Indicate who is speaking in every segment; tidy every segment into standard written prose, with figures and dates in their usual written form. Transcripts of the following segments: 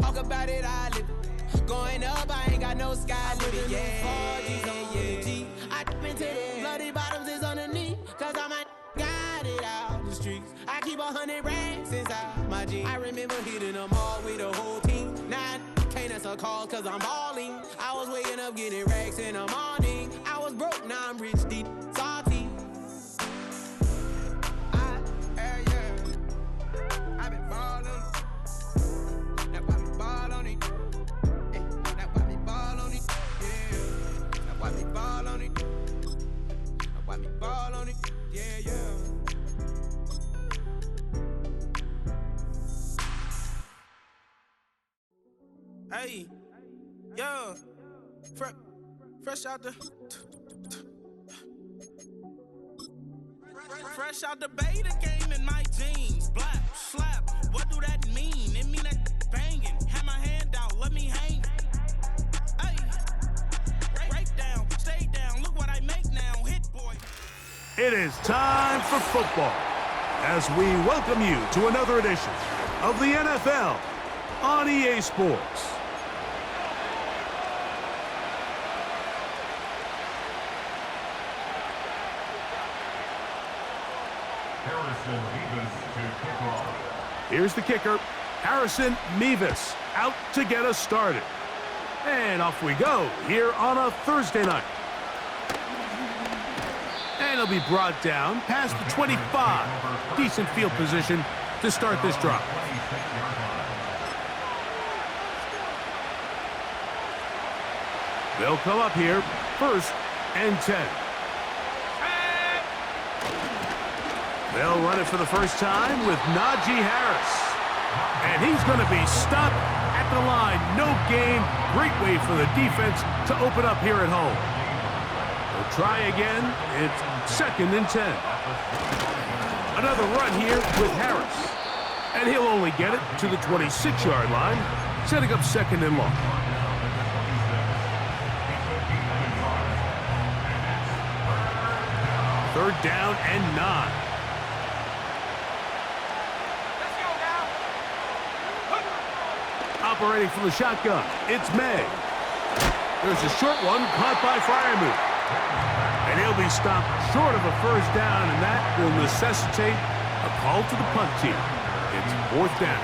Speaker 1: talk about it, I live it. Going up, I ain't got no sky limit. Yeah, 4G's on UG. I been to the bloody bottoms is underneath. Cause I might got it out the streets. I keep 100 racks inside my jeans. I remember hitting them all with the whole team. Now can't answer calls cause I'm balling. I was waking up getting racks in the morning. I was broke, now I'm rich, deep, salty. I been ballin'. Now why me ball on it? Now why me ball on it? Yeah. Now why me ball on it? Now why me ball on it? Yeah, yeah. Hey, yo, fresh out the fresh out the beta game in my jeans. Black slap, what do that mean? It mean that banging. Have my hand out, let me hang. Hey, break down, stay down. Look what I make now, hit boy.
Speaker 2: It is time for football as we welcome you to another edition of the NFL on EA Sports. Here's the kicker, Harrison Mevis, out to get us started. And off we go here on a Thursday night. And he'll be brought down past the 25. Decent field position to start this drive. They'll come up here, 1st and 10. They'll run it for the first time with Najee Harris. And he's going to be stopped at the line. No gain. Great way for the defense to open up here at home. They'll try again. It's 2nd and 10. Another run here with Harris. And he'll only get it to the 26-yard line, setting up 2nd and long. Third down and 9. Operating from the shotgun, it's May. There's a short one caught by Freiermuth. And he'll be stopped short of a first down, and that will necessitate a call to the punt team. It's 4th down.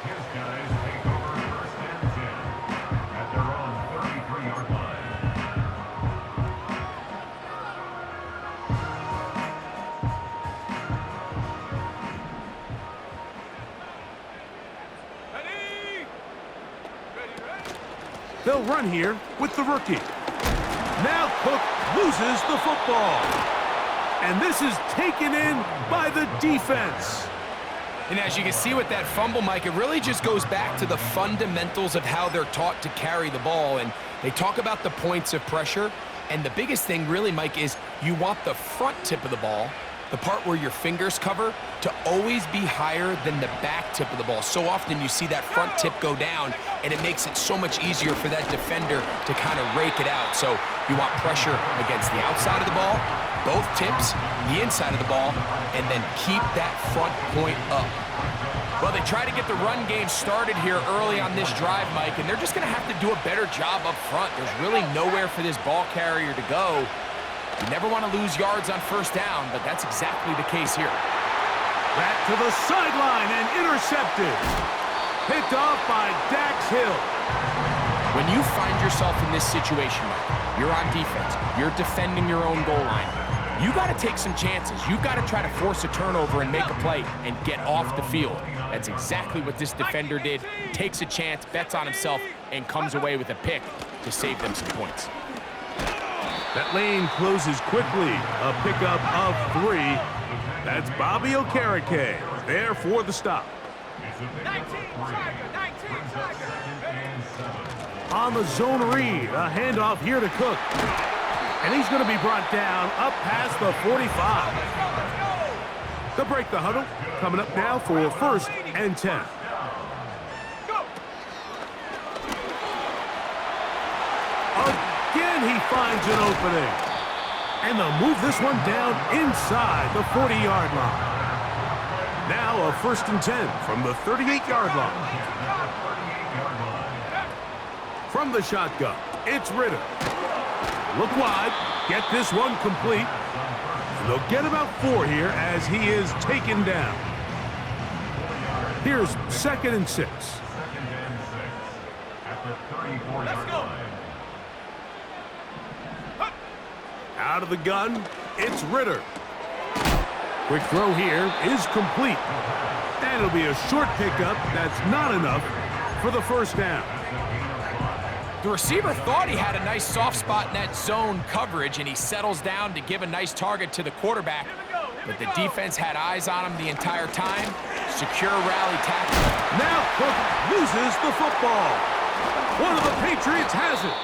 Speaker 3: His guys take over 1st and 10 at their own 33-yard line.
Speaker 2: They'll run here with the rookie. Now Cook loses the football. And this is taken in by the defense.
Speaker 4: And as you can see with that fumble, Mike, it really just goes back to the fundamentals of how they're taught to carry the ball. And they talk about the points of pressure. And the biggest thing really, Mike, is you want the front tip of the ball, the part where your fingers cover, to always be higher than the back tip of the ball. So often you see that front tip go down, and it makes it so much easier for that defender to kind of rake it out. So you want pressure against the outside of the ball, both tips, the inside of the ball, and then keep that front point up. Well, they try to get the run game started here early on this drive, Mike, and they're just going to have to do a better job up front. There's really nowhere for this ball carrier to go. You never want to lose yards on 1st down, but that's exactly the case here.
Speaker 2: Back to the sideline and intercepted. Picked off by Dax Hill.
Speaker 4: When you find yourself in this situation, Mike, you're on defense, you're defending your own goal line, you got to take some chances. You've got to try to force a turnover and make a play and get off the field. That's exactly what this defender did. Takes a chance, bets on himself, and comes away with a pick to save them some points.
Speaker 2: That lane closes quickly. A pickup of 3. That's Bobby Okereke there for the stop.
Speaker 3: 19
Speaker 2: On the zone read, a handoff here to Cook. And he's going to be brought down up past the 45. They'll break the huddle. Coming up now for 1st and 10. Again, he finds an opening. And they'll move this one down inside the 40-yard line. Now a 1st and 10 from the 38-yard line. From the shotgun, it's Ritter. Look wide, get this one complete. And they'll get about 4 here as he is taken down. Here's 2nd and 6.
Speaker 3: Let's go.
Speaker 2: Out of the gun, it's Ritter. Quick throw here is complete. And it'll be a short pickup that's not enough for the 1st down.
Speaker 4: The receiver thought he had a nice soft spot in that zone coverage, and he settles down to give a nice target to the quarterback. But the defense had eyes on him the entire time. Secure rally tackle.
Speaker 2: Now Cook loses the football. One of the Patriots has it.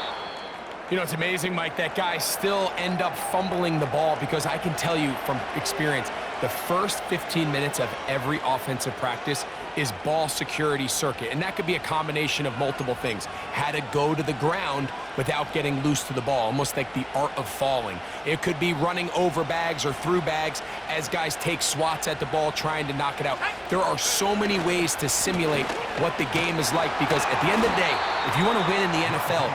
Speaker 4: You know, it's amazing, Mike, that guys still end up fumbling the ball, because I can tell you from experience, the first 15 minutes of every offensive practice is ball security circuit. And that could be a combination of multiple things. How to go to the ground without getting loose to the ball, almost like the art of falling. It could be running over bags or through bags as guys take swats at the ball trying to knock it out. There are so many ways to simulate what the game is like, because at the end of the day, if you want to win in the NFL,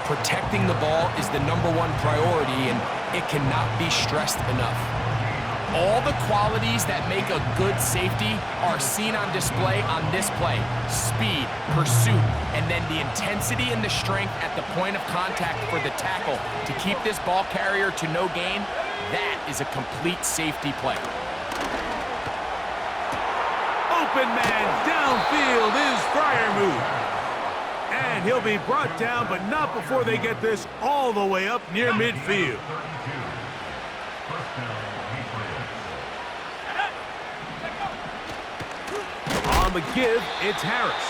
Speaker 4: protecting the ball is the #1 priority, and it cannot be stressed enough. All the qualities that make a good safety are seen on display on this play. Speed, pursuit, and then the intensity and the strength at the point of contact for the tackle to keep this ball carrier to no gain. That is a complete safety play.
Speaker 2: Open man downfield is Freiermuth. And he'll be brought down, but not before they get this all the way up near midfield. On the give, it's Harris.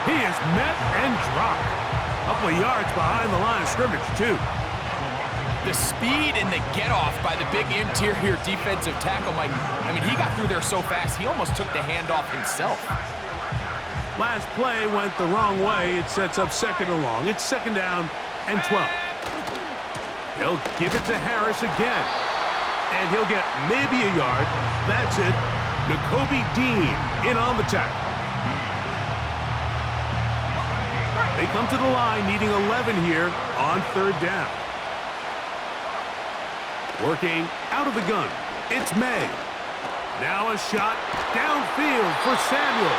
Speaker 2: He is met and dropped. A couple of yards behind the line of scrimmage, too.
Speaker 4: The speed and the get-off by the big interior defensive tackle, Mike. I mean, he got through there so fast, he almost took the handoff himself.
Speaker 2: Last play went the wrong way. It sets up 2nd and long. It's 2nd down and 12. He'll give it to Harris again. And he'll get maybe a yard. That's it. Nakobe Dean in on the tackle. They come to the line needing 11 here on 3rd down. Working out of the gun. It's May. Now a shot downfield for Samuel.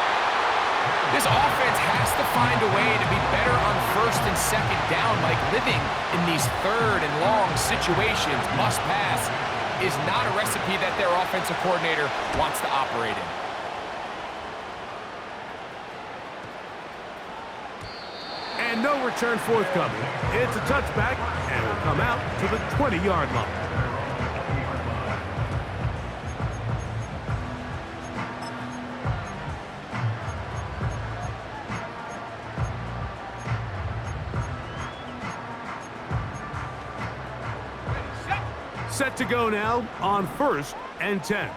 Speaker 4: This offense has to find a way to be better on 1st and 2nd down, like living in these 3rd and long situations. Must pass is not a recipe that their offensive coordinator wants to operate in.
Speaker 2: And no return forthcoming. It's a touchback, and will come out to the 20-yard line. Set to go now on 1st and 10.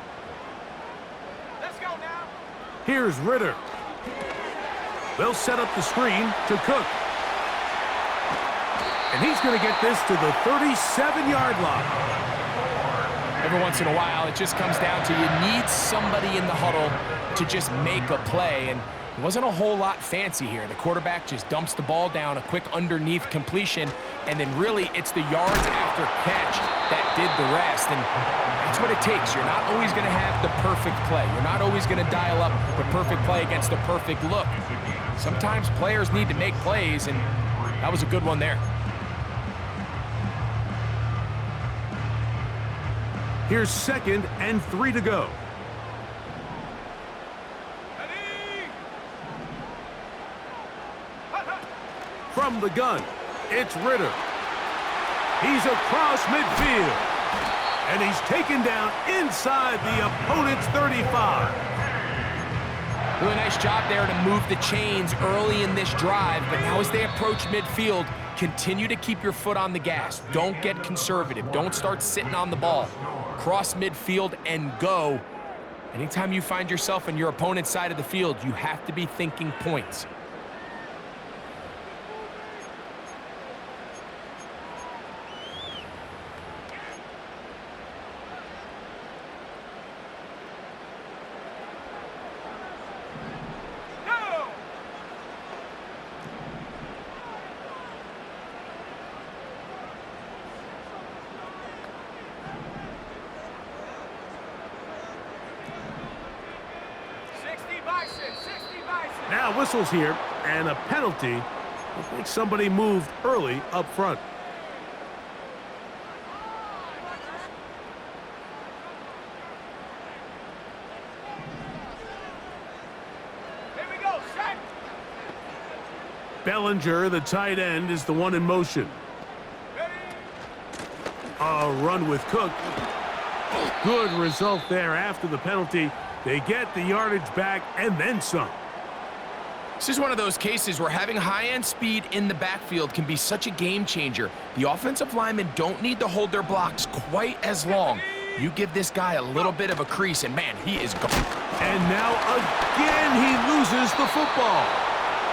Speaker 4: Let's go now.
Speaker 2: Here's Ritter. They'll set up the screen to Cook. And he's going to get this to the 37-yard line.
Speaker 4: Every once in a while, it just comes down to you need somebody in the huddle to just make a play, and it wasn't a whole lot fancy here. The quarterback just dumps the ball down, a quick underneath completion, and then really it's the yards after catch that did the rest, and that's what it takes. You're not always going to have the perfect play. You're not always going to dial up the perfect play against the perfect look. Sometimes players need to make plays, and that was a good one there.
Speaker 2: Here's 2nd and 3 to go. From the gun, it's Ritter. He's across midfield. And he's taken down inside the opponent's 35.
Speaker 4: Really nice job there to move the chains early in this drive, but now as they approach midfield, continue to keep your foot on the gas. Don't get conservative. Don't start sitting on the ball. Cross midfield and go. Anytime you find yourself on your opponent's side of the field, you have to be thinking points.
Speaker 2: Now whistles here, and a penalty. I think somebody moved early up front. Bellinger, the tight end, is the one in motion. A run with Cook. Good result there after the penalty. They get the yardage back and then some.
Speaker 4: This is one of those cases where having high-end speed in the backfield can be such a game changer. The offensive linemen don't need to hold their blocks quite as long. You give this guy a little bit of a crease, and man, he is gone.
Speaker 2: And now again he loses the football.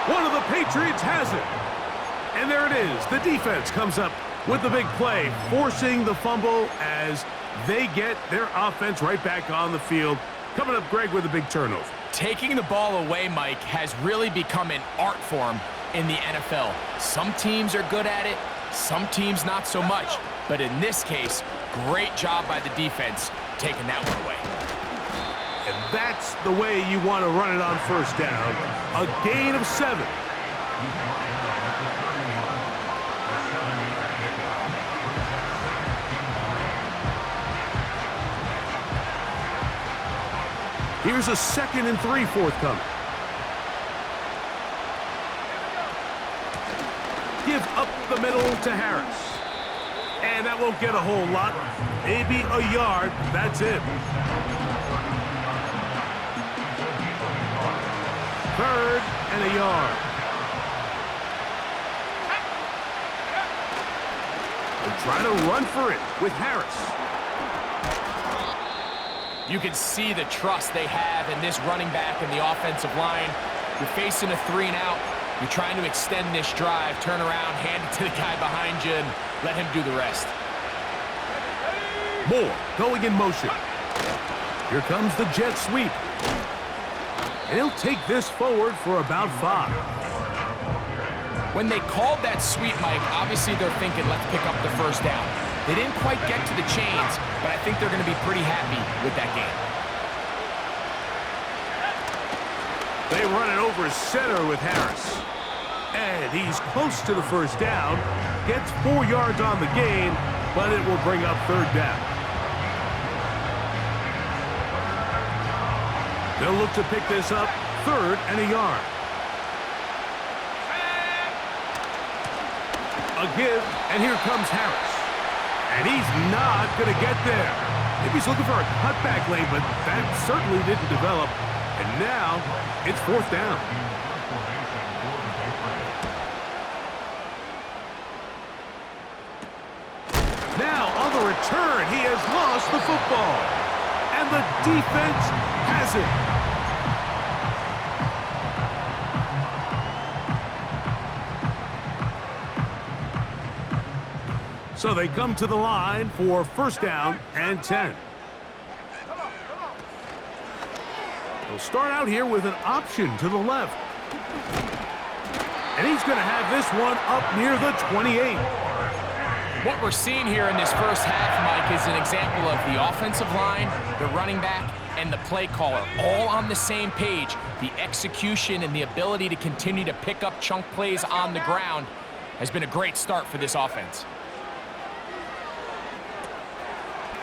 Speaker 2: One of the Patriots has it. And there it is. The defense comes up with the big play, forcing the fumble as they get their offense right back on the field. Coming up, Greg, with a big turnover.
Speaker 4: Taking the ball away, Mike, has really become an art form in the NFL. Some teams are good at it, some teams not so much. But in this case, great job by the defense taking that one away.
Speaker 2: And that's the way you want to run it on first down. A gain of 7. Here's a 2nd and 3 forthcoming. Give up the middle to Harris. And that won't get a whole lot. Maybe a yard. That's it. 3rd and a yard. They're trying to run for it with Harris.
Speaker 4: You can see the trust they have in this running back and the offensive line. You're facing a 3-and-out. You're trying to extend this drive, turn around, hand it to the guy behind you, and let him do the rest.
Speaker 2: Moore going in motion. Here comes the jet sweep. And he'll take this forward for about 5.
Speaker 4: When they called that sweep, Mike, obviously they're thinking, let's pick up the first down. They didn't quite get to the chains, but I think they're going to be pretty happy with that game.
Speaker 2: They run it over center with Harris. And he's close to the first down. Gets 4 yards on the gain, but it will bring up 3rd down. They'll look to pick this up 3rd and a yard. A give, and here comes Harris. And he's not going to get there. Maybe he's looking for a cutback lane, but that certainly didn't develop. And now it's 4th down. Now on the return, he has lost the football. And the defense has it. So they come to the line for 1st down and 10. They'll start out here with an option to the left. And he's going to have this one up near the 28.
Speaker 4: What we're seeing here in this first half, Mike, is an example of the offensive line, the running back, and the play caller all on the same page. The execution and the ability to continue to pick up chunk plays on the ground has been a great start for this offense.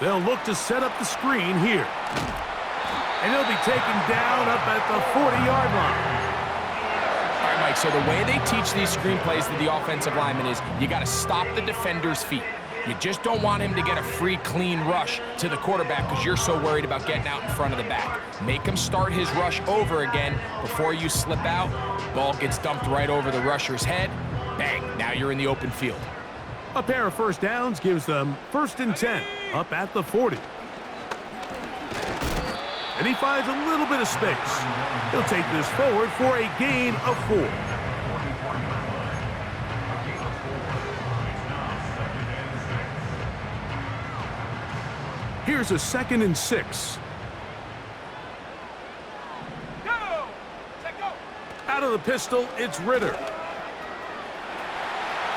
Speaker 2: They'll look to set up the screen here. And he'll be taken down up at the 40-yard line.
Speaker 4: All right, Mike, so the way they teach these screen plays to the offensive lineman is you got to stop the defender's feet. You just don't want him to get a free, clean rush to the quarterback because you're so worried about getting out in front of the back. Make him start his rush over again before you slip out. Ball gets dumped right over the rusher's head. Bang, now you're in the open field.
Speaker 2: A pair of 1st downs gives them 1st and 10 up at the 40. And he finds a little bit of space. He'll take this forward for a gain of 4. Here's a 2nd and 6. Out of the pistol, it's Ritter.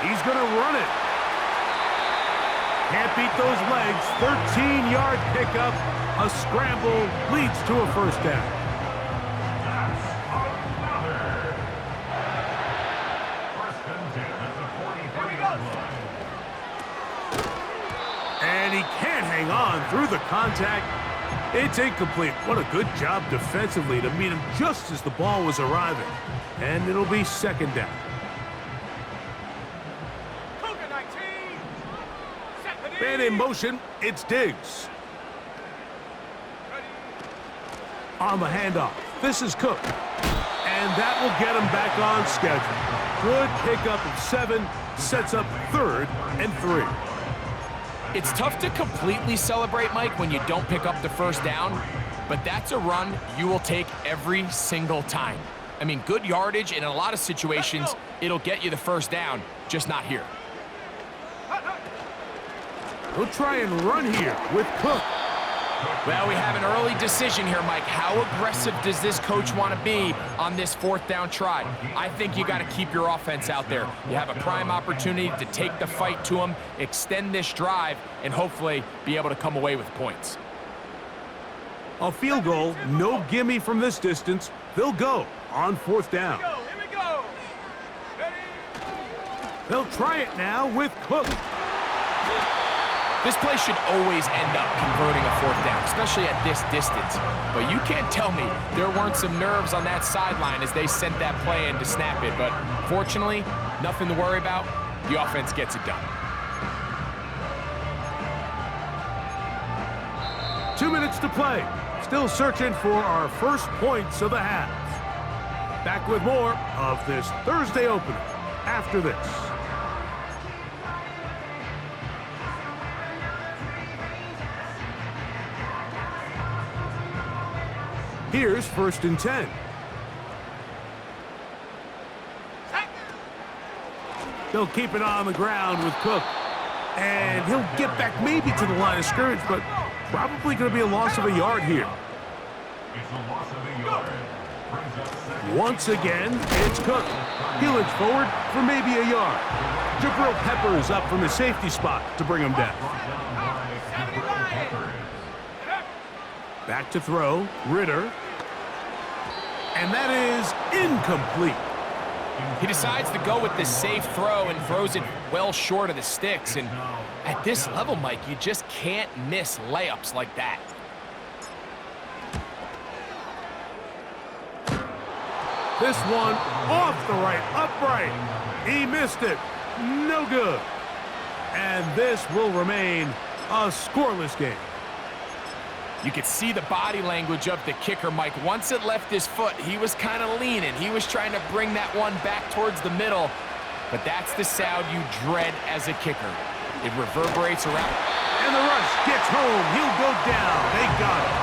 Speaker 2: He's going to run it. Can't beat those legs. 13-yard pickup. A scramble leads to a 1st down. he can't hang on through the contact. It's incomplete. What a good job defensively to meet him just as the ball was arriving. And it'll be second down. Man in motion, it's Diggs. On the handoff, this is Cook. And that will get him back on schedule. Good pickup of 7, sets up 3rd and 3.
Speaker 4: It's tough to completely celebrate, Mike, when you don't pick up the first down, but that's a run you will take every single time. I mean, good yardage, and in a lot of situations, it'll get you the first down, just not here.
Speaker 2: He'll try and run here with Cook.
Speaker 4: Well, we have an early decision here, Mike. How aggressive does this coach want to be on this 4th down try? I think you got to keep your offense out there. You have a prime opportunity to take the fight to them, extend this drive, and hopefully be able to come away with points.
Speaker 2: A field goal, no gimme from this distance. They'll go on 4th down.
Speaker 1: Here we go.
Speaker 2: They'll try it now with Cook.
Speaker 4: This play should always end up converting a 4th down, especially at this distance. But you can't tell me there weren't some nerves on that sideline as they sent that play in to snap it. But fortunately, nothing to worry about. The offense gets it done.
Speaker 2: 2 minutes to play. Still searching for our first points of the half. Back with more of this Thursday opener after this. Here's 1st and 10. They'll keep it on the ground with Cook. And he'll get back maybe to the line of scrimmage, but probably going to be a loss of a yard here.
Speaker 3: It's a loss of a yard. Brings up second.
Speaker 2: Once again, it's Cook. He'll inch forward for maybe a yard. Jabril Peppers up from his safety spot to bring him down. Back to throw, Ritter. And that is incomplete.
Speaker 4: He decides to go with the safe throw and throws it well short of the sticks. And at this level, Mike, you just can't miss layups like that.
Speaker 2: This one off the right, upright. He missed it. No good. And this will remain a scoreless game.
Speaker 4: You could see the body language of the kicker, Mike. Once it left his foot, he was kind of leaning. He was trying to bring that one back towards the middle. But that's the sound you dread as a kicker. It reverberates around.
Speaker 2: And the rush gets home. He'll go down. They got him.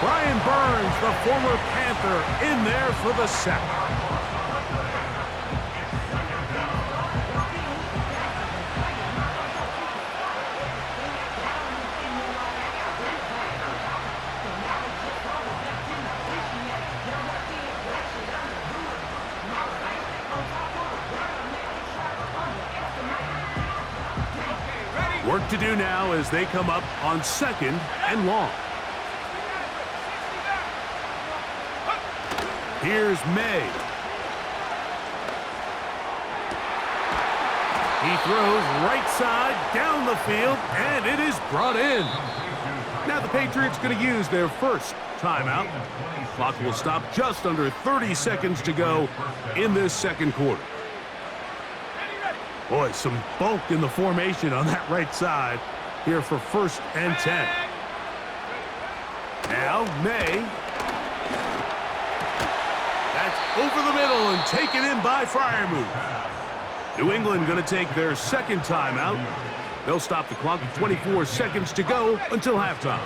Speaker 2: Brian Burns, the former Panther, in there for the sack. Work to do now as they come up on 2nd and long. Here's May. He throws right side down the field, and it is brought in. Now the Patriots going to use their first timeout. Clock will stop just under 30 seconds to go in this 2nd quarter. Boy, some bulk in the formation on that right side here for 1st and 10. Now May. That's over the middle and taken in by Freiermuth. New England going to take their 2nd timeout. They'll stop the clock with 24 seconds to go until halftime.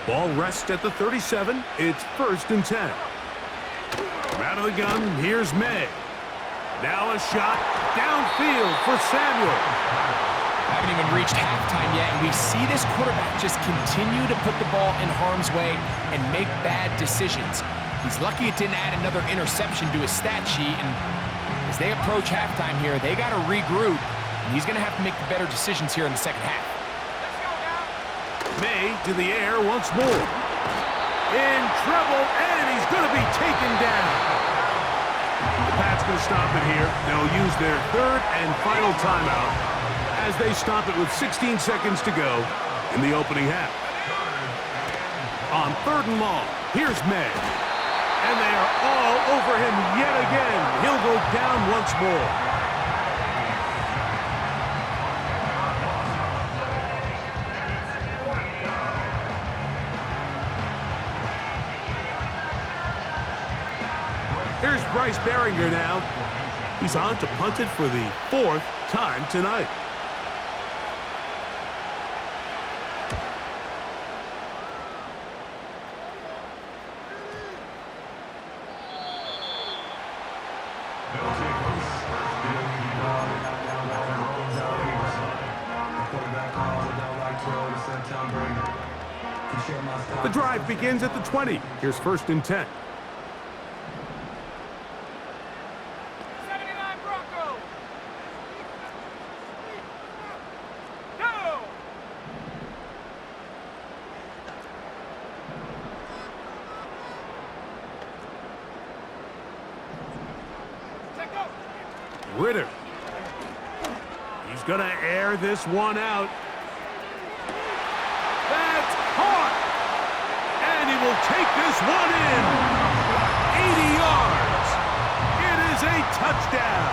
Speaker 2: Ball rests at the 37. It's 1st and 10. From out of the gun, here's May. Now a shot downfield for Samuel.
Speaker 4: Haven't even reached halftime yet, and we see this quarterback just continue to put the ball in harm's way and make bad decisions. He's lucky it didn't add another interception to his stat sheet, and as they approach halftime here, they got to regroup, and he's going to have to make the better decisions here in the 2nd half.
Speaker 2: May to the air once more. In trouble, and he's going to be taken down. The Pats going to stop it here. They'll use their 3rd and final timeout as they stop it with 16 seconds to go in the opening half. On 3rd and long, here's May. And they are all over him yet again. He'll go down once more. Here's Bryce Behringer now. He's on to punt it for the 4th time tonight. The drive begins at the 20. Here's 1st and 10. Ritter. He's going to air this one out. That's caught. And he will take this one in. 80 yards. It is a touchdown.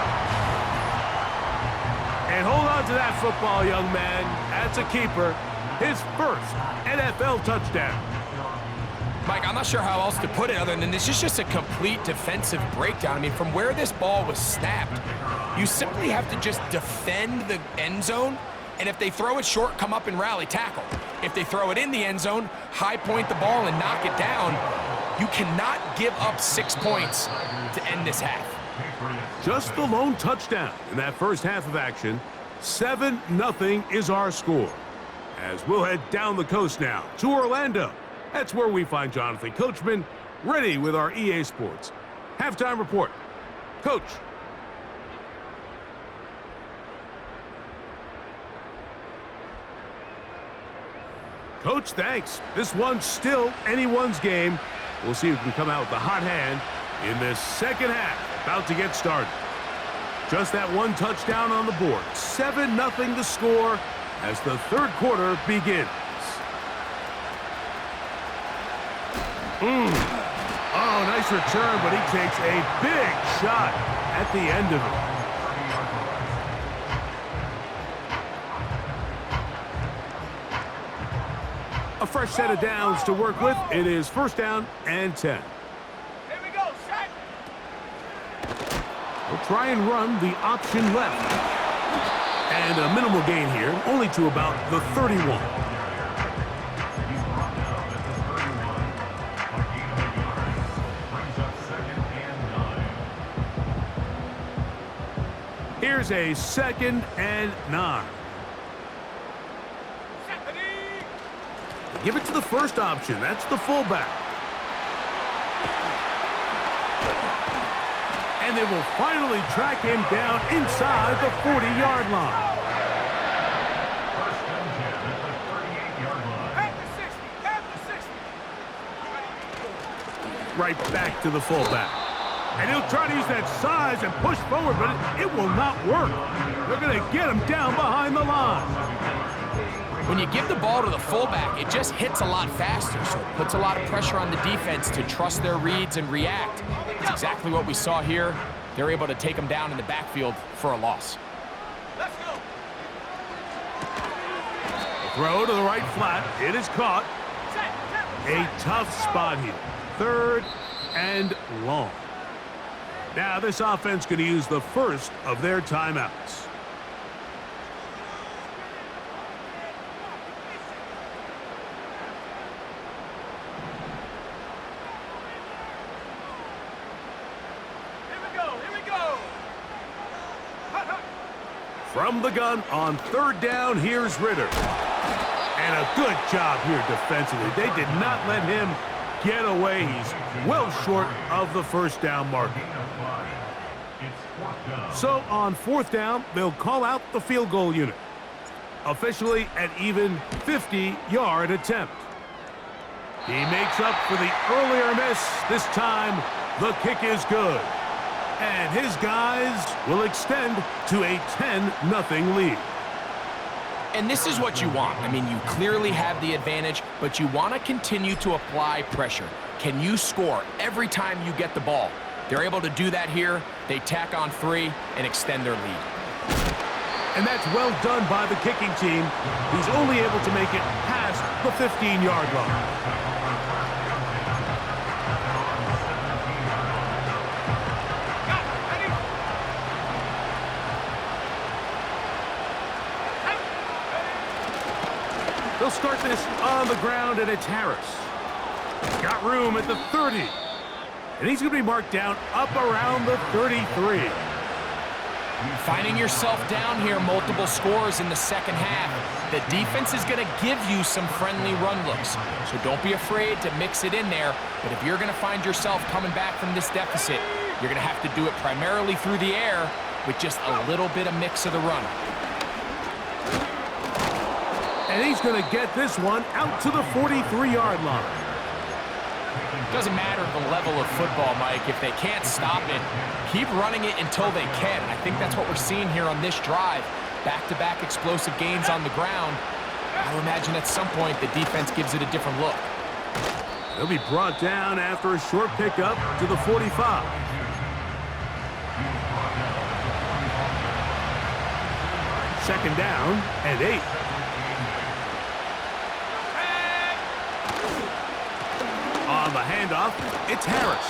Speaker 2: And hold on to that football, young man. That's a keeper. His first NFL touchdown.
Speaker 4: Mike, I'm not sure how else to put it other than this is just a complete defensive breakdown. I mean, from where this ball was snapped, you simply have to just defend the end zone, and if they throw it short, come up and rally tackle. If they throw it in the end zone, high point the ball and knock it down. You cannot give up 6 points to end this half.
Speaker 2: Just the lone touchdown in that first half of action. 7-0 is our score. As we'll head down the coast now to Orlando. That's where we find Jonathan Coachman ready with our EA Sports halftime report. Coach. Coach, thanks. This one's still anyone's game. We'll see who can come out with the hot hand in this second half. About to get started. Just that one touchdown on the board. 7-0 the score as the 3rd quarter begins. Oh, nice return, but he takes a big shot at the end of it. A fresh set of downs to work with. It is 1st down and 10.
Speaker 1: Here we go, set.
Speaker 2: We'll try and run the option left. And a minimal gain here, only to about the 31. Here's a 2nd and 9. Give it to the first option. That's the fullback. And they will finally track him down inside the 40-yard line. Right back to the fullback. And he'll try to use that size and push forward, but it will not work. They're going to get him down behind the line.
Speaker 4: When you give the ball to the fullback, it just hits a lot faster, so it puts a lot of pressure on the defense to trust their reads and react. It's exactly what we saw here. They're able to take him down in the backfield for a loss.
Speaker 1: Let's go.
Speaker 2: Throw to the right flat. It is caught. A tough spot here. 3rd and long. Now this offense going to use the first of their timeouts. From the gun on 3rd down, here's Ritter. And a good job here defensively. They did not let him get away. He's well short of the 1st down marker. So on 4th down, they'll call out the field goal unit. Officially an even 50-yard attempt. He makes up for the earlier miss. This time, the kick is good. And his guys will extend to a 10-0 lead.
Speaker 4: And this is what you want. I mean, you clearly have the advantage, but you want to continue to apply pressure. Can you score every time you get the ball? They're able to do that here. They tack on 3 and extend their lead.
Speaker 2: And that's well done by the kicking team. He's only able to make it past the 15-yard line. They'll start this on the ground, and it's Harris. Got room at the 30. And he's going to be marked down up around the 33.
Speaker 4: Finding yourself down here, multiple scores in the second half. The defense is going to give you some friendly run looks. So don't be afraid to mix it in there. But if you're going to find yourself coming back from this deficit, you're going to have to do it primarily through the air with just a little bit of mix of the run.
Speaker 2: And he's going to get this one out to the 43-yard line.
Speaker 4: Doesn't matter the level of football, Mike. If they can't stop it, keep running it until they can. I think that's what we're seeing here on this drive. Back-to-back explosive gains on the ground. I would imagine at some point the defense gives it a different look.
Speaker 2: He'll be brought down after a short pickup to the 45. Second down and 8. On the handoff, it's Harris.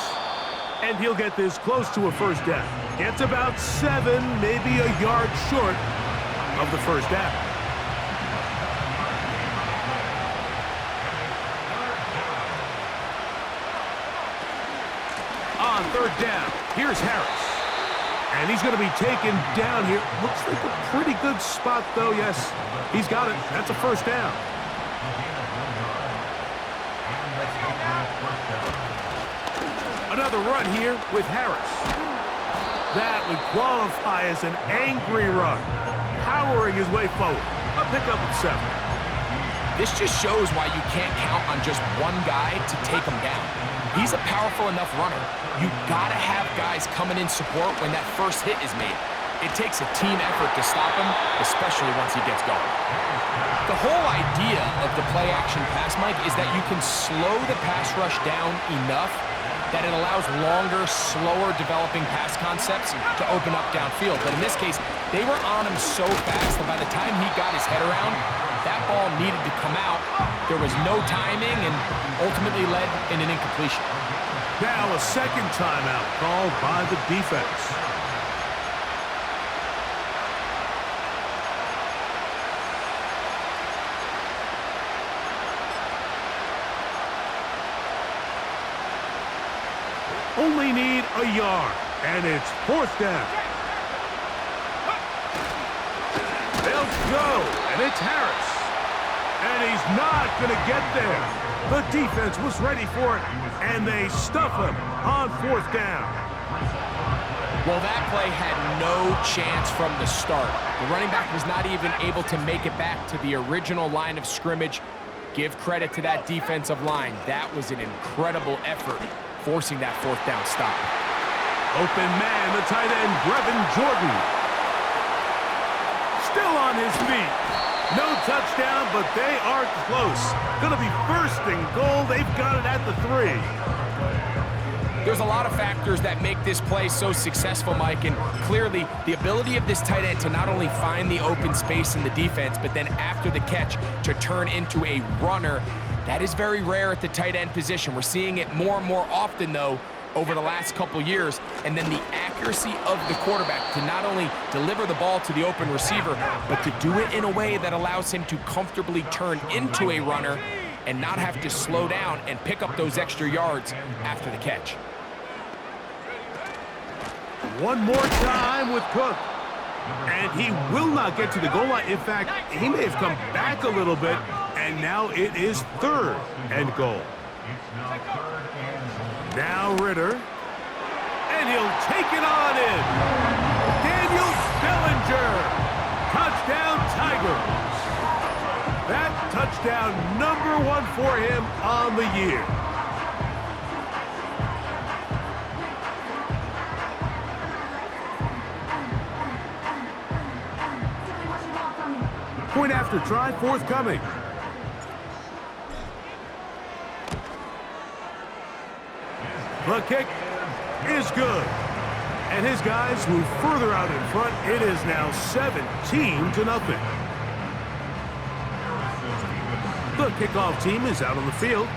Speaker 2: And he'll get this close to a first down. Gets about 7, maybe a yard short of the first down. On third down, here's Harris. And he's going to be taken down here. Looks like a pretty good spot, though. Yes, he's got it. That's a first down. Another run here with Harris. That would qualify as an angry run. Powering his way forward. A pickup of 7.
Speaker 4: This just shows why you can't count on just one guy to take him down. He's a powerful enough runner. You gotta have guys coming in support when that first hit is made. It takes a team effort to stop him, especially once he gets going. The whole idea of the play-action pass, Mike, is that you can slow the pass rush down enough that it allows longer, slower developing pass concepts to open up downfield. But in this case, they were on him so fast that by the time he got his head around, that ball needed to come out. There was no timing and ultimately led in an incompletion.
Speaker 2: Now a second timeout called by the defense. Only need a yard, and it's fourth down. They'll go, and it's Harris. And he's not going to get there. The defense was ready for it, and they stuff him on fourth down.
Speaker 4: Well, that play had no chance from the start. The running back was not even able to make it back to the original line of scrimmage. Give credit to that defensive line. That was an incredible effort, forcing that fourth down stop.
Speaker 2: Open man, the tight end, Brevin Jordan. Still on his feet. No touchdown, but they are close. Gonna be first and goal. They've got it at the 3.
Speaker 4: There's a lot of factors that make this play so successful, Mike, and clearly the ability of this tight end to not only find the open space in the defense, but then after the catch to turn into a runner. That is very rare at the tight end position. We're seeing it more and more often, though, over the last couple years. And then the accuracy of the quarterback to not only deliver the ball to the open receiver, but to do it in a way that allows him to comfortably turn into a runner and not have to slow down and pick up those extra yards after the catch.
Speaker 2: One more time with Cook. And he will not get to the goal line. In fact, he may have come back a little bit, and now it is third and goal. Now Ritter, and he'll take it on in. Daniel Bellinger, touchdown Tigers. That touchdown #1 for him on the year. Point after try forthcoming. The kick is good. And his guys move further out in front. It is now 17-0. The kickoff team is out on the field.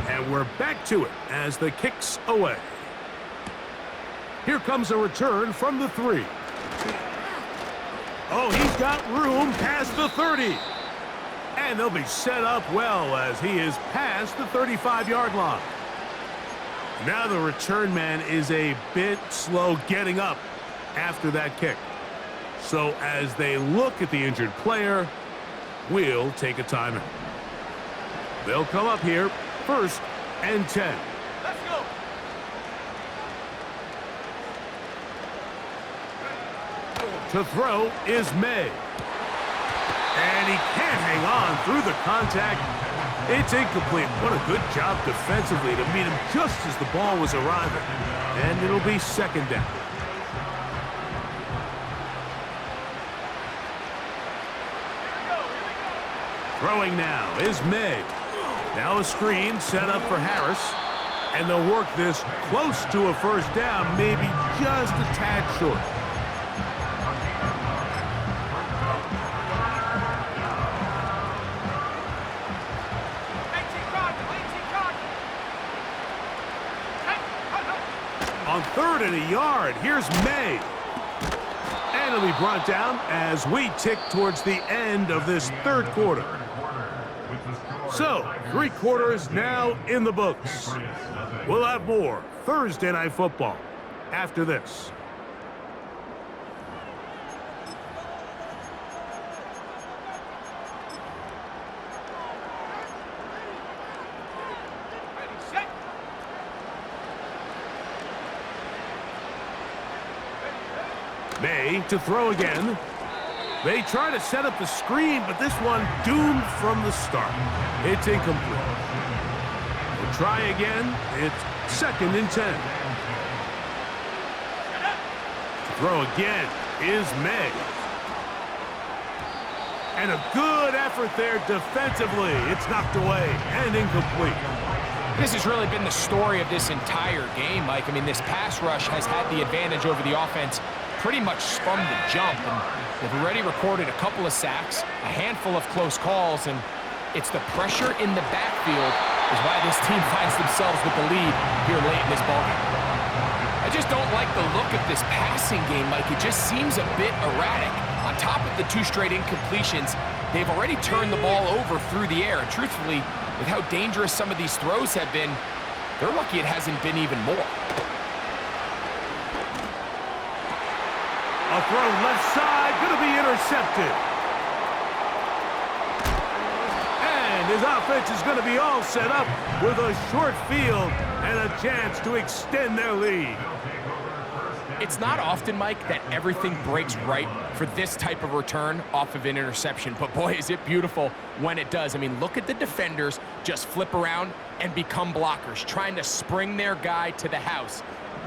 Speaker 2: And we're back to it as the kick's away. Here comes a return from the 3. Oh, he's got room past the 30. And they'll be set up well as he is past the 35-yard line. Now the return man is a bit slow getting up after that kick. So as they look at the injured player, we'll take a timeout. They'll come up here, 1st and 10.
Speaker 1: Let's go.
Speaker 2: To throw is May. And he can't hang on through the contact. It's incomplete. What a good job defensively to meet him just as the ball was arriving. And it'll be 2nd down. Throwing now is May. Now a screen set up for Harris. And they'll work this close to a 1st down, maybe just a tad short. On 3rd and a yard, here's May. And it'll be brought down as we tick towards the end of this 3rd quarter. So, 3 quarters now in the books. We'll have more Thursday Night Football after this. May to throw again. They try to set up the screen, but this one doomed from the start. It's incomplete. We'll try again. It's 2nd and 10. To throw again is May. And a good effort there defensively. It's knocked away and incomplete.
Speaker 4: This has really been the story of this entire game, Mike. I mean, this pass rush has had the advantage over the offense pretty much from the jump. And they've already recorded a couple of sacks, a handful of close calls, and it's the pressure in the backfield is why this team finds themselves with the lead here late in this ballgame. I just don't like the look of this passing game, Mike. It just seems a bit erratic. On top of the 2 straight incompletions, they've already turned the ball over through the air. And truthfully, with how dangerous some of these throws have been, they're lucky it hasn't been even more.
Speaker 2: A throw left side, going to be intercepted. And his offense is going to be all set up with a short field and a chance to extend their lead.
Speaker 4: It's not often, Mike, that everything breaks right for this type of return off of an interception. But boy, is it beautiful when it does. I mean, look at the defenders just flip around and become blockers, trying to spring their guy to the house.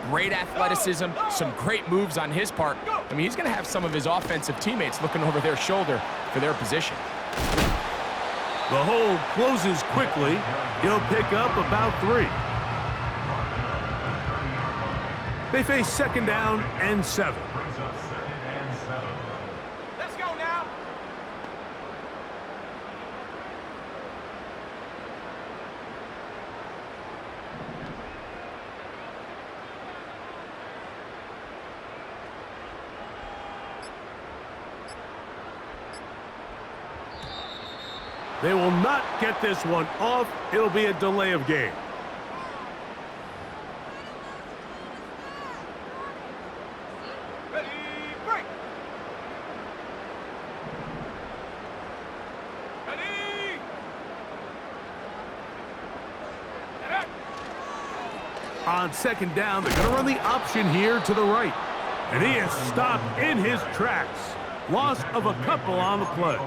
Speaker 4: Great athleticism, some great moves on his part. I mean, he's going to have some of his offensive teammates looking over their shoulder for their position.
Speaker 2: The hole closes quickly. He'll pick up about 3. They face 2nd down and 7.
Speaker 1: Let's go now.
Speaker 2: They will not get this one off. It'll be a delay of game.
Speaker 1: Ready, break. Ready.
Speaker 2: On 2nd down, they're going to run the option here to the right. And he is stopped in his tracks. Loss of a couple on the play.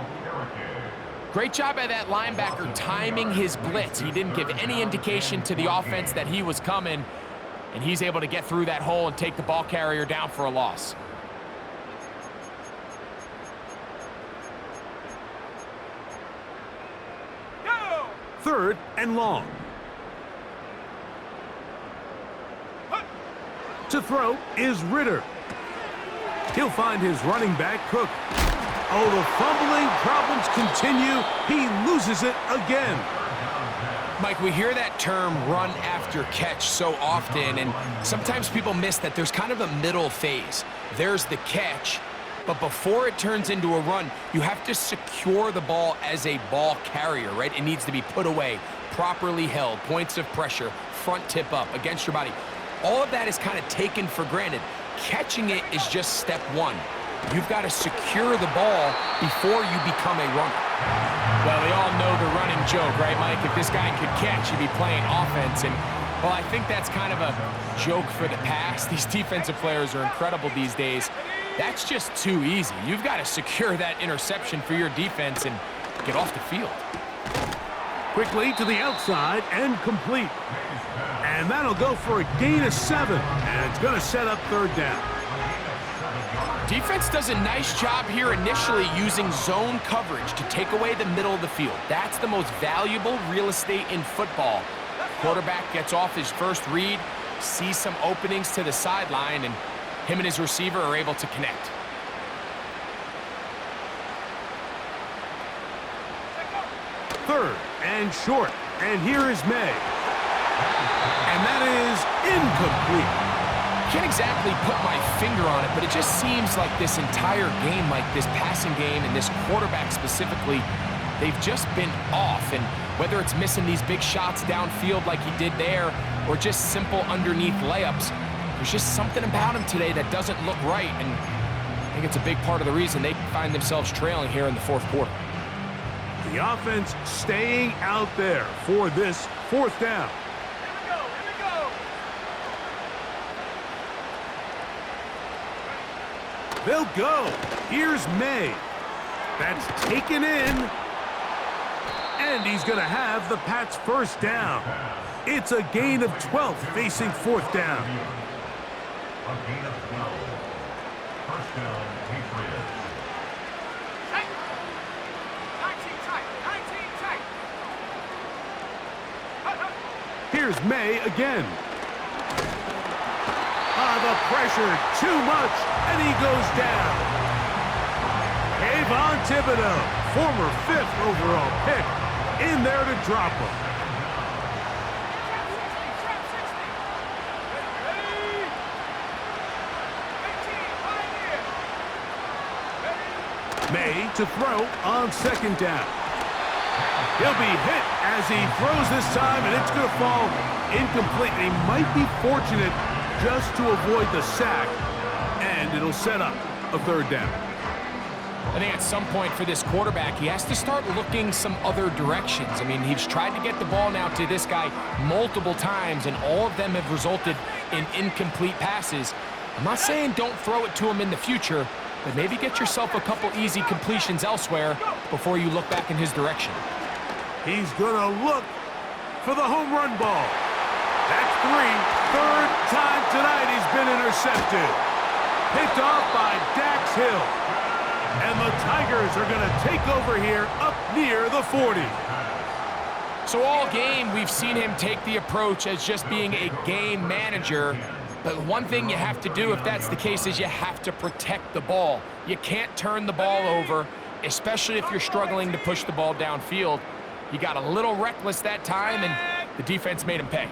Speaker 4: Great job by that linebacker timing his blitz. He didn't give any indication to the offense that he was coming, and he's able to get through that hole and take the ball carrier down for a loss.
Speaker 2: 3rd and long. To throw is Ritter. He'll find his running back, Cook. Oh, the fumbling problems continue. He loses it again.
Speaker 4: Mike, we hear that term run after catch so often, and sometimes people miss that there's kind of a middle phase. There's the catch, but before it turns into a run, you have to secure the ball as a ball carrier, right? It needs to be put away, properly held, points of pressure, front tip up against your body. All of that is kind of taken for granted. Catching it is just step one. You've got to secure the ball before you become a runner. Well, we all know the running joke, right, Mike? If this guy could catch, he'd be playing offense. And, well, I think that's kind of a joke for the past. These defensive players are incredible these days. That's just too easy. You've got to secure that interception for your defense and get off the field.
Speaker 2: Quickly to the outside and complete. And that'll go for a gain of 7. And it's going to set up 3rd down.
Speaker 4: Defense does a nice job here initially using zone coverage to take away the middle of the field. That's the most valuable real estate in football. Quarterback gets off his first read, sees some openings to the sideline, and him and his receiver are able to connect.
Speaker 2: Third and short. And here is May. And that is incomplete.
Speaker 4: Can't exactly put my finger on it, but it just seems like this entire game, like this passing game and this quarterback specifically, they've just been off. And whether it's missing these big shots downfield like he did there or just simple underneath layups, there's just something about him today that doesn't look right. And I think it's a big part of the reason they find themselves trailing here in the 4th quarter.
Speaker 2: The offense staying out there for this 4th down. They'll go. Here's May. That's taken in. And he's going to have the Pats' 1st down. It's a gain of 12 facing 4th down.
Speaker 3: A gain of 12. 1st down, Patriots.
Speaker 1: 19 tight.
Speaker 2: Here's May again. The pressure, too much, and he goes down. Kayvon Thibodeau, former 5th overall pick, in there to drop him. May to throw on 2nd down. He'll be hit as he throws this time, and it's going to fall incomplete. He might be fortunate just to avoid the sack, and it'll set up a 3rd down.
Speaker 4: I think at some point for this quarterback, he has to start looking some other directions. I mean, he's tried to get the ball now to this guy multiple times, and all of them have resulted in incomplete passes. I'm not saying don't throw it to him in the future, but maybe get yourself a couple easy completions elsewhere before you look back in his direction.
Speaker 2: He's going to look for the home run ball. That's 3. 3rd time tonight he's been intercepted. Picked off by Dax Hill. And the Tigers are going to take over here up near the 40.
Speaker 4: So all game, we've seen him take the approach as just being a game manager. But one thing you have to do if that's the case is you have to protect the ball. You can't turn the ball over, especially if you're struggling to push the ball downfield. He got a little reckless that time, and the defense made him pay.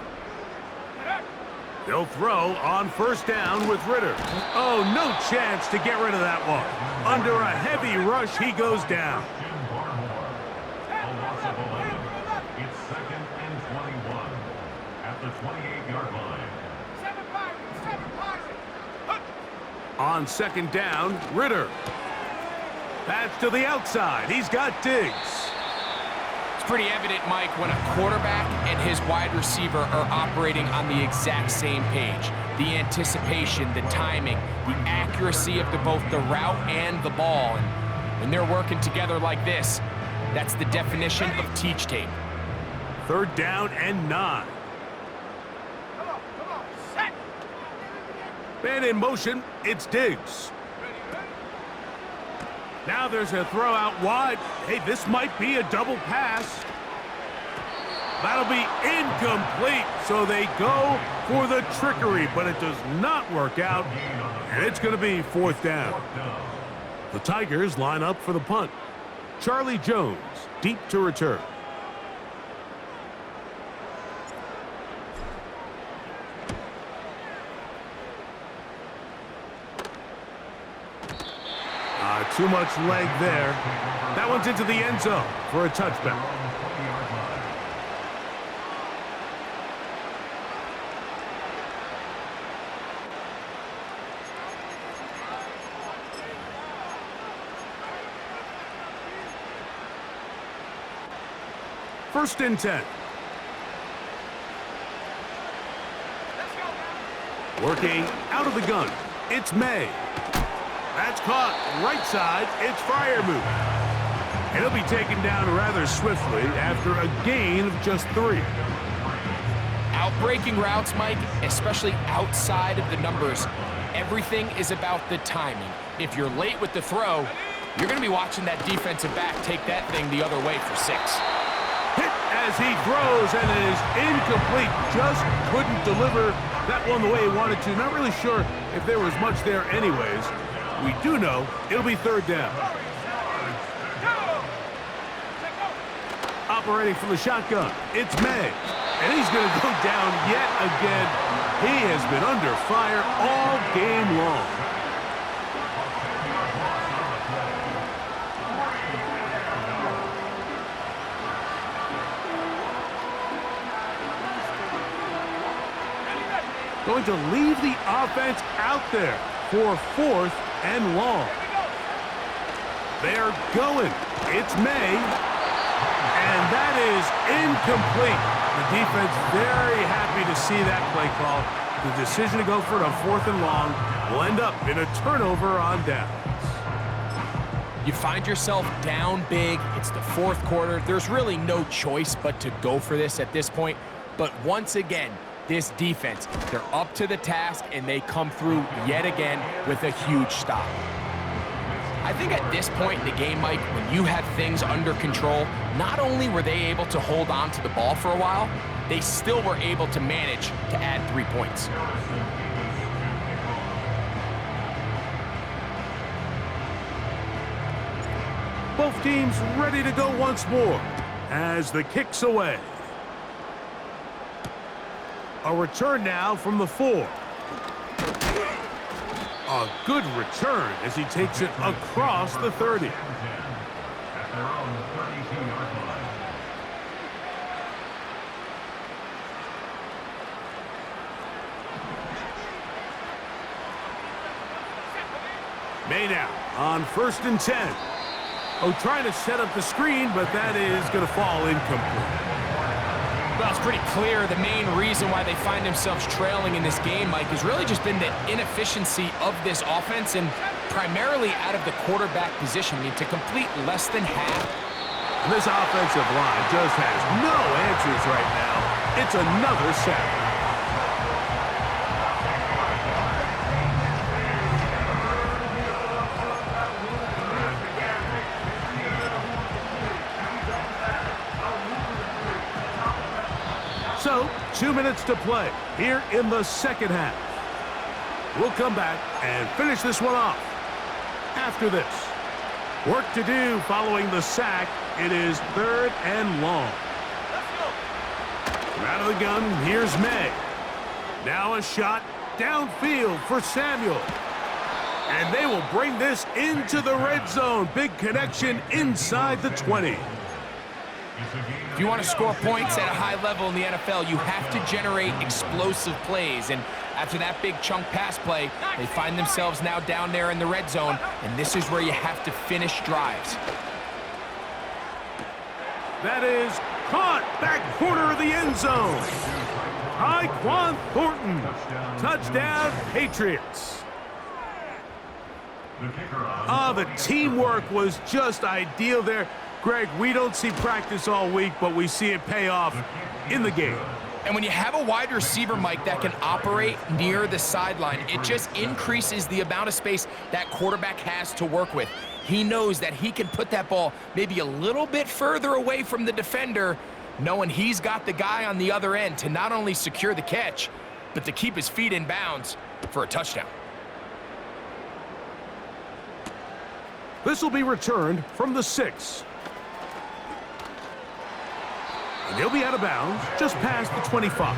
Speaker 2: They'll throw on 1st down with Ritter. Oh, no chance to get rid of that one. Under a heavy rush, he goes down.
Speaker 3: It's 2nd and 21 at the 28-yard line.
Speaker 2: On 2nd down, Ritter. That's to the outside. He's got Diggs.
Speaker 4: Pretty evident, Mike, when a quarterback and his wide receiver are operating on the exact same page. The anticipation, the timing, the accuracy of both the route and the ball. And when they're working together like this, that's the definition of teach tape.
Speaker 2: 3rd down and 9.
Speaker 1: Set.
Speaker 2: Man in motion, it's Diggs. Now there's a throw out wide. Hey, this might be a double pass. That'll be incomplete, so they go for the trickery, but it does not work out, and it's going to be 4th down. The Tigers line up for the punt. Charlie Jones, deep to return. Too much leg there. That one's into the end zone for a touchback. First and 10. Working out of the gun. It's May. That's caught right side. It's Freiermuth. And he'll be taken down rather swiftly after a gain of just 3.
Speaker 4: Outbreaking routes, Mike, especially outside of the numbers, everything is about the timing. If you're late with the throw, you're going to be watching that defensive back take that thing the other way for 6.
Speaker 2: Hit as he throws, and it is incomplete. Just couldn't deliver that one the way he wanted to. Not really sure if there was much there anyways. We do know it'll be 3rd down. Operating from the shotgun, it's May. And he's going to go down yet again. He has been under fire all game long. Going to leave the offense out there for 4th and long. They're going. It's May. And that is incomplete. The defense very happy to see that play call. The decision to go for it on 4th and long will end up in a turnover on downs.
Speaker 4: You find yourself down big. It's the 4th quarter. There's really no choice but to go for this at this point. But once again, this defense, they're up to the task, and they come through yet again with a huge stop. I think at this point in the game, Mike, when you have things under control, not only were they able to hold on to the ball for a while, they still were able to manage to add 3 points.
Speaker 2: Both teams ready to go once more as the kick's away. A return now from the 4. A good return as he takes it across the 30.
Speaker 3: At their own 32-yard line.
Speaker 2: May now on 1st and 10. Oh, trying to set up the screen, but that is going to fall incomplete.
Speaker 4: Well, it's pretty clear the main reason why they find themselves trailing in this game, Mike, has really just been the inefficiency of this offense and primarily out of the quarterback position. I mean, to complete less than half.
Speaker 2: This offensive line just has no answers right now. It's another sack. So, 2 minutes to play here in the second half. We'll come back and finish this one off after this. Work to do following the sack. It is 3rd and long. From out of the gun, here's May. Now a shot downfield for Samuel. And they will bring this into the red zone. Big connection inside the 20.
Speaker 4: If you want to score points at a high level in the NFL, you have to generate explosive plays. And after that big chunk pass play, they find themselves now down there in the red zone, and this is where you have to finish drives.
Speaker 2: That is caught back corner of the end zone. Tyquan Thornton. Touchdown, Patriots. The teamwork was just ideal there. Greg, we don't see practice all week, but we see it pay off in the game.
Speaker 4: And when you have a wide receiver, Mike, that can operate near the sideline, it just increases the amount of space that quarterback has to work with. He knows that he can put that ball maybe a little bit further away from the defender, knowing he's got the guy on the other end to not only secure the catch, but to keep his feet in bounds for a touchdown.
Speaker 2: This will be returned from the 6. And he'll be out of bounds just past the 25.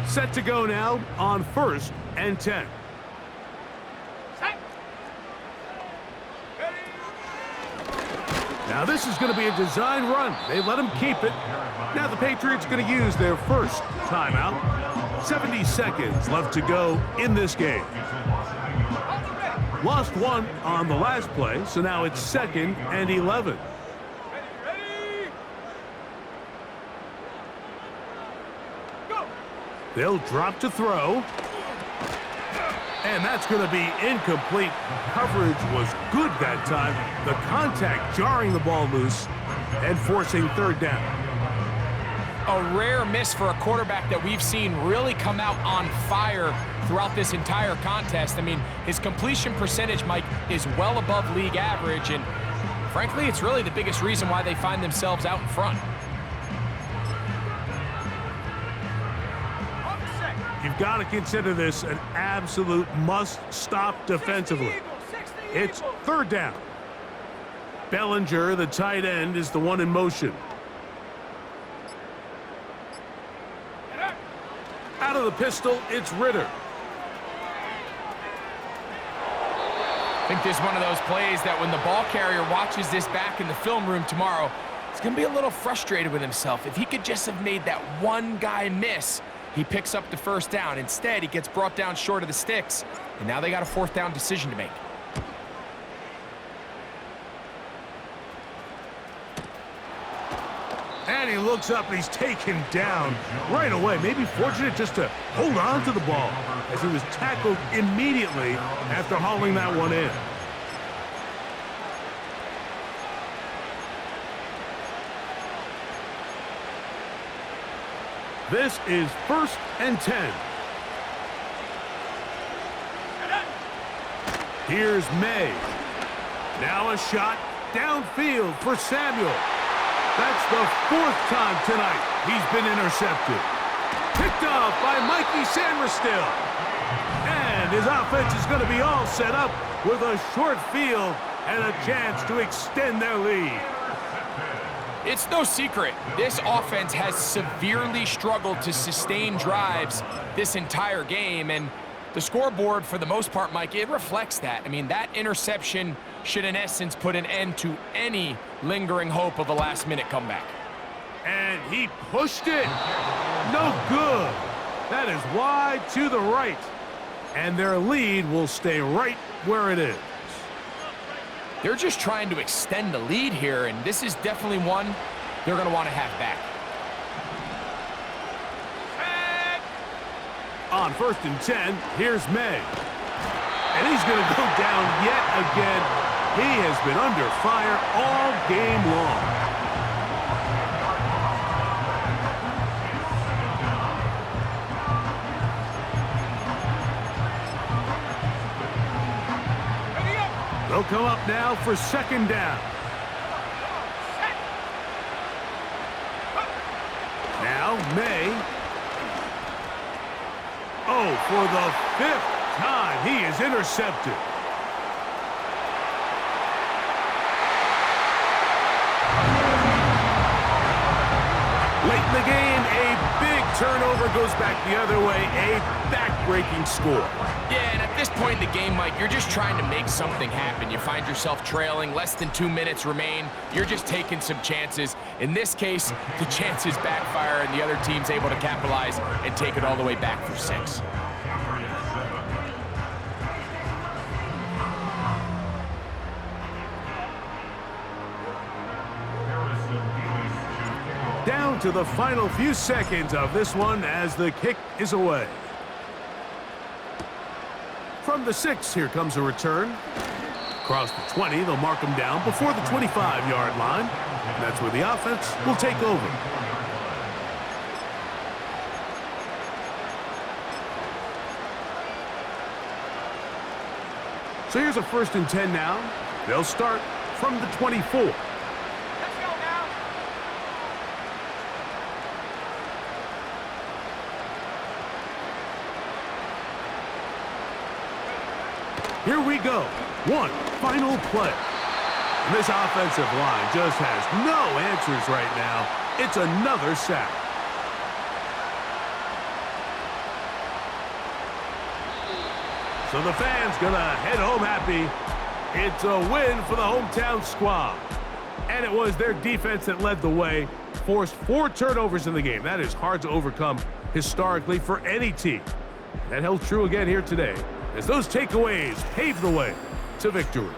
Speaker 2: Set to go now on 1st and 10. Now this is going to be a design run. They let him keep it. Now the Patriots going to use their first timeout. 70 seconds left to go in this game. Lost one on the last play, so now it's 2nd and 11. They'll drop to throw. And that's going to be incomplete. Coverage was good that time. The contact jarring the ball loose and forcing 3rd down.
Speaker 4: A rare miss for a quarterback that we've seen really come out on fire throughout this entire contest. I mean, his completion percentage, Mike, is well above league average, and frankly, it's really the biggest reason why they find themselves out in front.
Speaker 2: You've got to consider this an absolute must-stop defensively. It's 3rd down. Bellinger, the tight end, is the one in motion. Out of the pistol, it's Ritter.
Speaker 4: I think this is one of those plays that when the ball carrier watches this back in the film room tomorrow, he's going to be a little frustrated with himself. If he could just have made that one guy miss, he picks up the 1st down. Instead, he gets brought down short of the sticks, and now they got a 4th down decision to make.
Speaker 2: And he looks up and he's taken down right away. Maybe fortunate just to hold on to the ball as he was tackled immediately after hauling that one in. This is 1st and 10. Here's May. Now a shot downfield for Samuel. That's the 4th time tonight he's been intercepted. Picked off by Mikey Sandmerstill. And his offense is going to be all set up with a short field and a chance to extend their lead.
Speaker 4: It's no secret, this offense has severely struggled to sustain drives this entire game, and the scoreboard, for the most part, Mike, it reflects that. I mean, that interception should, in essence, put an end to any lingering hope of a last-minute comeback.
Speaker 2: And he pushed it. No good. That is wide to the right. And their lead will stay right where it is.
Speaker 4: They're just trying to extend the lead here, and this is definitely one they're going to want to have back.
Speaker 2: On 1st and 10, here's May. And he's going to go down yet again. He has been under fire all game long. They'll come up now for 2nd down. Now May. Oh, for the 5th time, he is intercepted. Late in the game, a big turnover goes back the other way, a back-breaking score.
Speaker 4: Yeah, and at this point in the game, Mike, you're just trying to make something happen. You find yourself trailing, less than 2 minutes remain. You're just taking some chances. In this case, the chances backfire, and the other team's able to capitalize and take it all the way back for 6.
Speaker 2: Down to the final few seconds of this one as the kick is away. From the 6, here comes a return. Across the 20, they'll mark him down before the 25-yard line. And that's where the offense will take over. So here's a 1st and 10 now. They'll start from the 24.
Speaker 1: Let's go now.
Speaker 2: Here we go. One final play. And this offensive line just has no answers right now. It's another sack. So the fans gonna head home happy. It's a win for the hometown squad. And it was their defense that led the way, forced 4 turnovers in the game. That is hard to overcome historically for any team. That held true again here today, as those takeaways paved the way to victory.